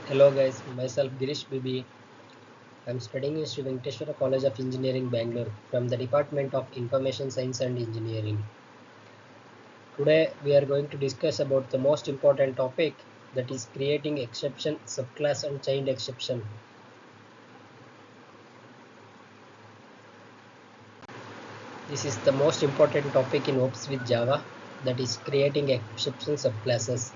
Hello guys, myself Girish Bibi. I'm studying in Sri Venkateswara College of Engineering, Bangalore from the Department of Information Science and Engineering. Today we are going to discuss about the most important topic, that is creating exception, subclass and chained exception. This is the most important topic in OPS with Java, that is creating exception subclasses.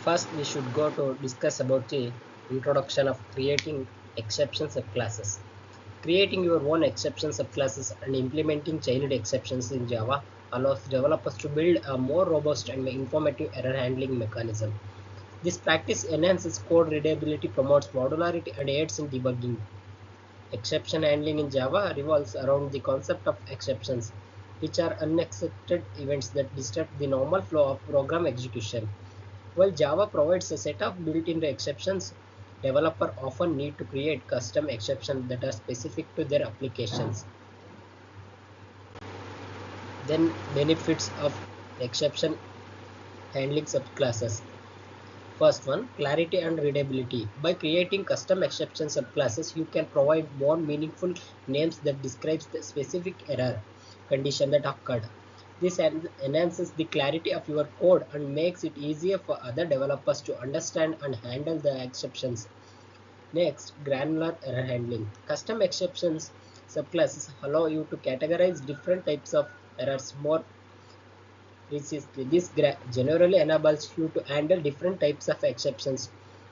First we should go to discuss about the introduction of creating exception subclasses. Creating your own exception subclasses and implementing chained exceptions in Java allows developers to build a more robust and informative error handling mechanism. This practice enhances code readability, promotes modularity, and aids in debugging. Exception handling in Java revolves around the concept of exceptions, which are unexpected events that disrupt the normal flow of program execution. While Java provides a set of built-in exceptions, developers often need to create custom exceptions that are specific to their applications. Then benefits of exception handling subclasses. First one, clarity and readability. By creating custom exception subclasses, you can provide more meaningful names that describes the specific error condition that occurred. This enhances the clarity of your code and makes it easier for other developers to understand and handle the exceptions. Next, granular error handling. Custom exceptions subclasses allow you to categorize different types of errors more precisely. This generally enables you to handle different types of exceptions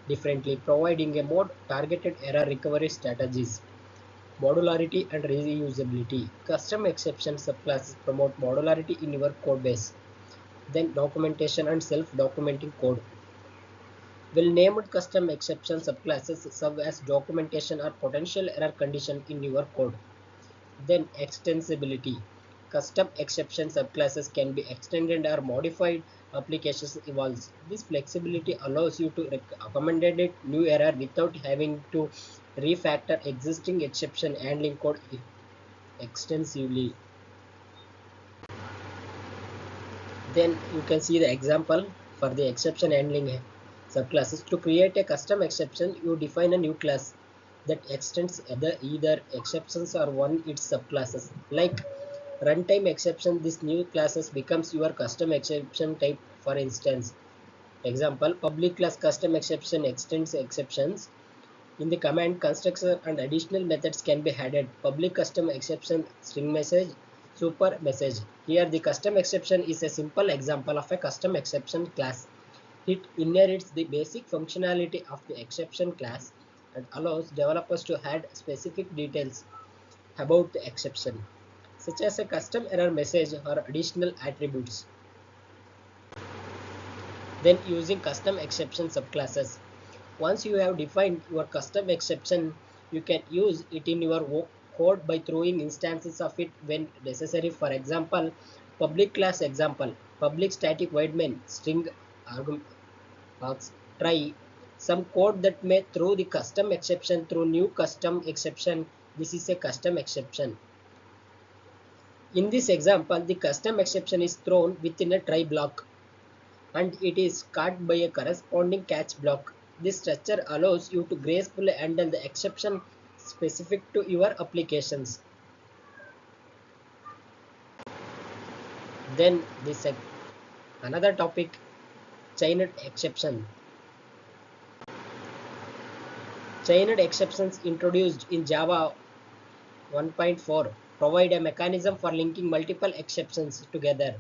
differently, providing a more targeted error recovery strategies. Modularity and reusability. Custom exception subclasses promote modularity in your code base. Then documentation and self-documenting code. Will named custom exception subclasses serve as documentation or potential error condition in your code. Then extensibility. Custom exception subclasses can be extended or modified applications evolves. This flexibility allows you to accommodate new error without having to refactor existing exception handling code extensively. Then you can see the example for the exception handling subclasses. To create a custom exception, you define a new class that extends either exceptions or one its subclasses. Like runtime exception, this new classes becomes your custom exception type. For instance, example, public class custom exception extends exceptions. In the command constructor and additional methods can be added. Public custom exception string message, super message. Here the custom exception is a simple example of a custom exception class. It inherits the basic functionality of the exception class and allows developers to add specific details about the exception, such as a custom error message or additional attributes. Then using custom exception subclasses. Once you have defined your custom exception, you can use it in your code by throwing instances of it when necessary. For example, public class example, public static void main string args try some code that may throw the custom exception through new custom exception. This is a custom exception. In this example, the custom exception is thrown within a try block and it is caught by a corresponding catch block. This structure allows you to gracefully handle the exception specific to your applications. Then this another topic, chained exception. Chained exceptions introduced in Java 1.4 provide a mechanism for linking multiple exceptions together.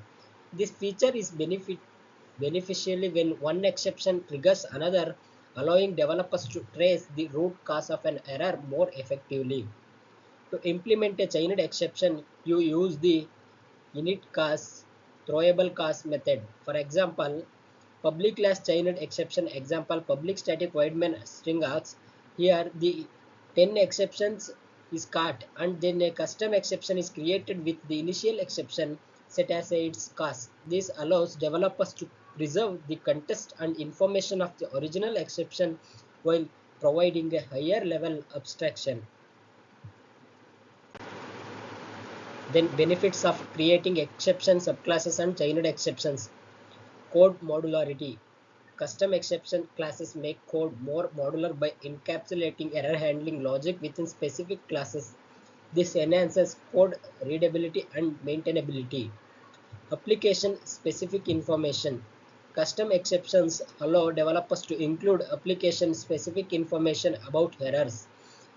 This feature is beneficial when one exception triggers another, allowing developers to trace the root cause of an error more effectively. To implement a chained exception, you use the init cause throwable cause method. For example, public class chained exception example, public static void main string args. Here the 10 exceptions is caught and then a custom exception is created with the initial exception set as its cause. This allows developers to preserve the context and information of the original exception while providing a higher level abstraction. Then benefits of creating exception subclasses and chained exceptions. Code modularity. Custom exception classes make code more modular by encapsulating error handling logic within specific classes. This enhances code readability and maintainability. Application specific information. Custom exceptions allow developers to include application specific information about errors,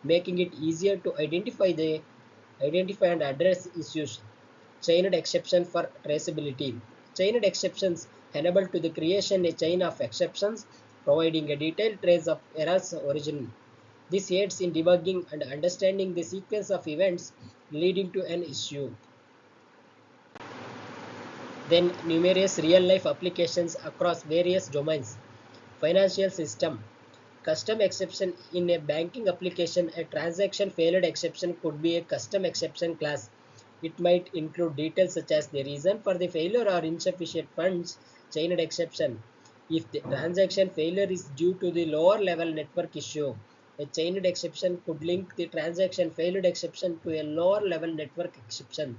making it easier to identify and address issues. Chained exception for traceability. Chained exceptions enable to the creation a chain of exceptions, providing a detailed trace of error's origin. This aids in debugging and understanding the sequence of events leading to an issue. Then numerous real-life applications across various domains. Financial system. Custom exception in a banking application, a transaction failed exception could be a custom exception class. It might include details such as the reason for the failure or insufficient funds. Chained exception. If the transaction failure is due to the lower level network issue, a chained exception could link the transaction failed exception to a lower level network exception.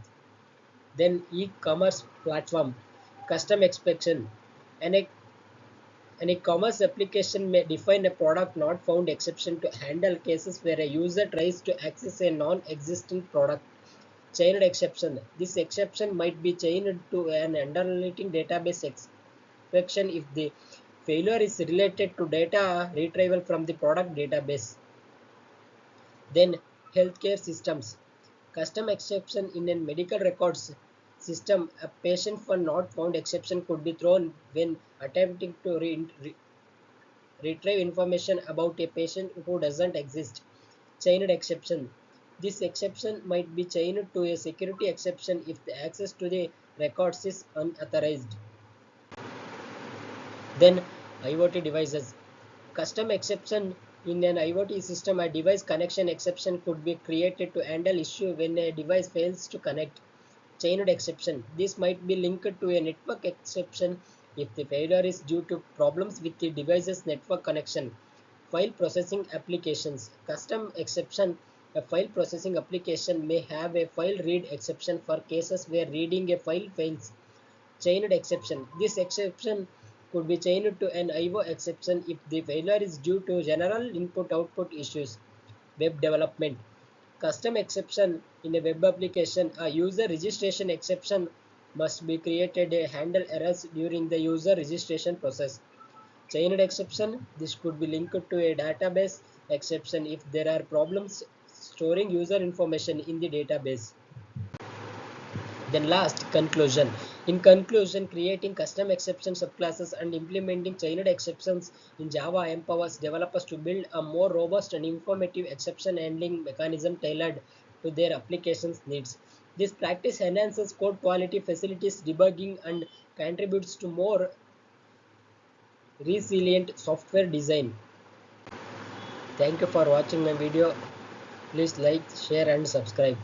Then e-commerce platform. Custom exception. An, e- an e-commerce application may define a product not found exception to handle cases where a user tries to access a non-existent product. Chained exception. This exception might be chained to an underlying database exception if the failure is related to data retrieval from the product database. Then healthcare systems. Custom exception in a medical records system. A patient for not found exception could be thrown when attempting to retrieve information about a patient who doesn't exist. Chained exception. This exception might be chained to a security exception if the access to the records is unauthorized. Then IoT devices. Custom exception in an IoT system, a device connection exception could be created to handle issue when a device fails to connect. Chained exception. This might be linked to a network exception if the failure is due to problems with the device's network connection. File processing applications. Custom exception. A file processing application may have a file read exception for cases where reading a file fails. Chained exception. This exception could be chained to an IO exception if the failure is due to general input-output issues. Web development. Custom exception in a web application. A user registration exception must be created to handle errors during the user registration process. Chained exception. This could be linked to a database exception if there are problems storing user information in the database. Then last, conclusion. In conclusion, creating custom exception subclasses and implementing chained exceptions in Java empowers developers to build a more robust and informative exception handling mechanism tailored to their application's needs. This practice enhances code quality, facilitates debugging, and contributes to more resilient software design. Thank you for watching my video. Please like, share, and subscribe.